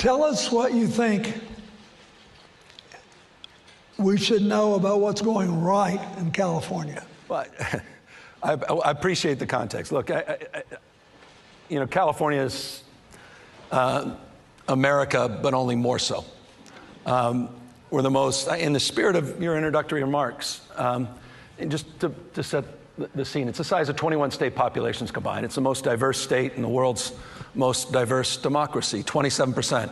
Tell us what you think we should know about what's going right in California. Well, I appreciate the context. Look, California is America, but only more so. We're the most, in the spirit of your introductory remarks, and just to set the scene, it's the size of 21 state populations combined. It's the most diverse state in the world's most diverse democracy. 27%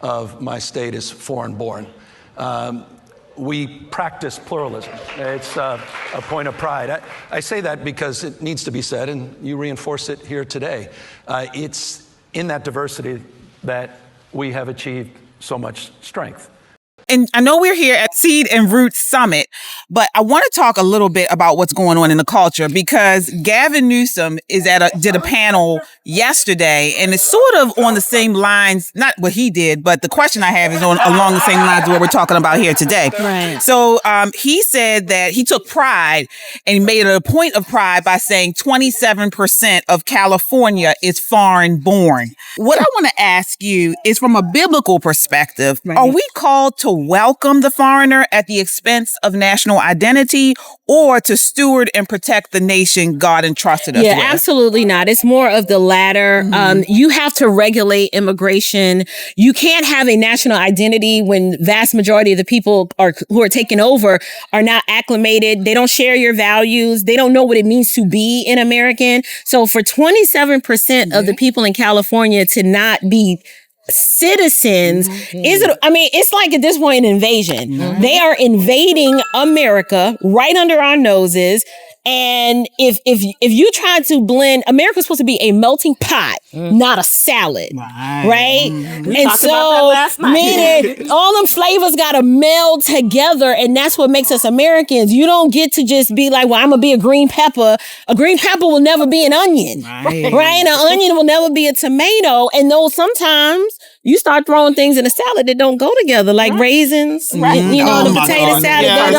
of my state is foreign-born. We practice pluralism. It's a point of pride. I say that because it needs to be said, and you reinforce it here today. It's in that diversity that we have achieved so much strength. And I know we're here at Seed and Root Summit, but I want to talk a little bit about what's going on in the culture, because Gavin Newsom did a panel yesterday, and it's sort of on the same lines, not what he did, but the question I have is along the same lines of what we're talking about here today. Right. So he said that he took pride, and he made it a point of pride by saying 27% of California is foreign born. What I want to ask you is, from a biblical perspective, right, are we called to welcome the foreigner at the expense of national identity, or to steward and protect the nation God entrusted us with? Yeah, absolutely not. It's more of the latter. Mm-hmm. You have to regulate immigration. You can't have a national identity when vast majority of the people who are taking over are not acclimated. They don't share your values. They don't know what it means to be an American. So for 27% of the people in California to not be citizens, it's like at this point an invasion. Mm-hmm. They are invading America right under our noses. And if you try to blend, America's supposed to be a melting pot, not a salad, right? And so, meaning all them flavors got to meld together, and that's what makes us Americans. You don't get to just be like, well, I'm gonna be a green pepper. A green pepper will never be an onion, right? An onion will never be a tomato. And though sometimes you start throwing things in a salad that don't go together, like raisins, right? The potato salad.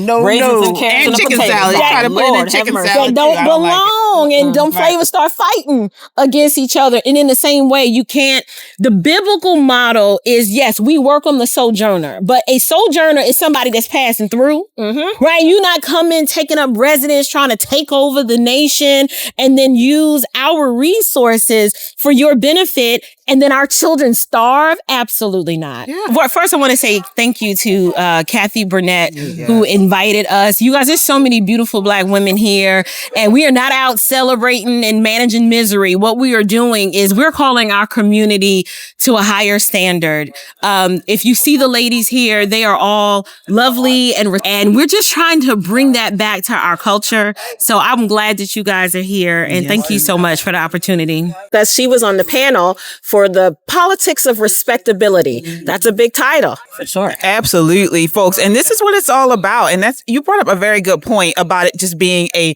No. Raisins and carrots and chicken salad. Try to put it in chicken salad. They don't belong, and them flavors start fighting against each other. And in the same way, you can't. The biblical model is, yes, we welcome the sojourner, but a sojourner is somebody that's passing through, right? You're not coming, taking up residence, trying to take over the nation, and then use our resources for your benefit, and then our children starve? Absolutely not. Yeah. Well, first, I want to say thank you to Kathy Burnett, who invited us. You guys, there's so many beautiful Black women here, and we are not out celebrating and managing misery. What we are doing is we're calling our community to a higher standard. If you see the ladies here, they are all lovely, and we're just trying to bring that back to our culture. So I'm glad that you guys are here, and thank you so much for the opportunity. That she was on the panel for the politics of respectability. That's a big title. For sure. Absolutely, folks. And this is what it's all about. And you brought up a very good point about it just being a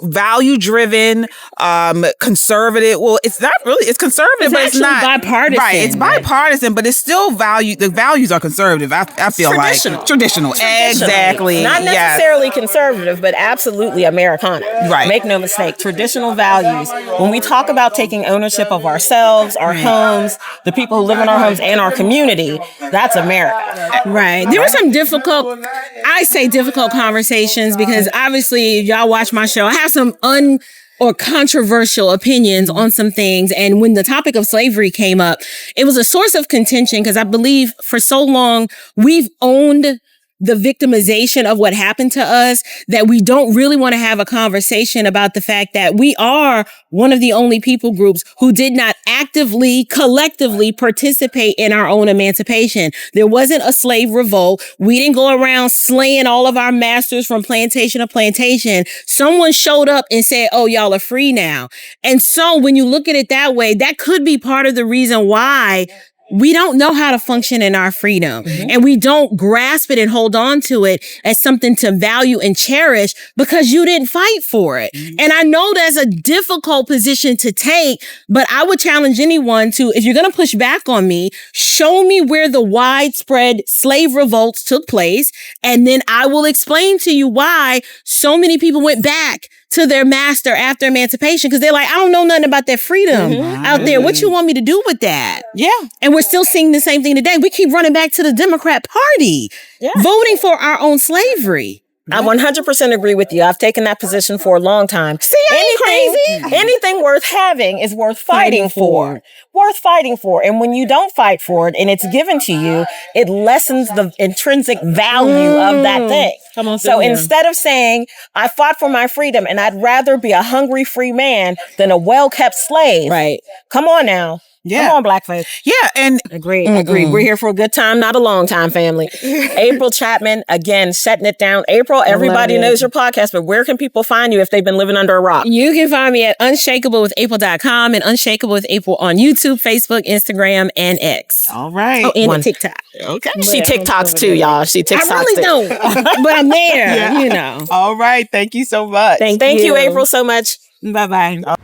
value-driven, conservative. Well, it's not really, it's conservative, but it's not bipartisan. Right. It's bipartisan, but it's still the values are conservative. I feel traditional. Exactly. Not necessarily conservative, but absolutely Americana. Right. Make no mistake. Traditional values. When we talk about taking ownership of ourselves, our homes, the people who live in our homes, and our community, that's America. Right. There were some difficult conversations, because obviously, if y'all watch my show, I have some controversial opinions on some things. And when the topic of slavery came up, it was a source of contention, because I believe for so long we've owned the victimization of what happened to us, that we don't really want to have a conversation about the fact that we are one of the only people groups who did not actively, collectively participate in our own emancipation. There wasn't a slave revolt. We didn't go around slaying all of our masters from plantation to plantation. Someone showed up and said, oh, y'all are free now. And so when you look at it that way, that could be part of the reason why we don't know how to function in our freedom, and we don't grasp it and hold on to it as something to value and cherish, because you didn't fight for it. And I know that's a difficult position to take, but I would challenge anyone to, if you're going to push back on me, show me where the widespread slave revolts took place, and then I will explain to you why so many people went back to their master after emancipation because they're like, I don't know nothing about that freedom out there. What you want me to do with that? Yeah. And we're still seeing the same thing today. We keep running back to the Democrat Party, voting for our own slavery. I 100% agree with you. I've taken that position for a long time. See, I ain't crazy. Anything worth having is worth fighting for. Worth fighting for. And when you don't fight for it and it's given to you, it lessens the intrinsic value of that thing. Come on, so instead of saying, I fought for my freedom and I'd rather be a hungry free man than a well-kept slave. Right. Come on now. Yeah. Come on, black folks. Yeah, and Agreed. We're here for a good time, not a long time, family. April Chapman, again, setting it down. April, everybody knows your podcast, but where can people find you if they've been living under a rock? You can find me at unshakeablewithapril.com and Unshakable with April on YouTube, Facebook, Instagram, and X. all right. Oh, and TikTok. Okay. She TikToks too, y'all. She TikToks I really too. don't, but I'm there, you know. All right. Thank you so much. Thank you, April, so much. Bye-bye.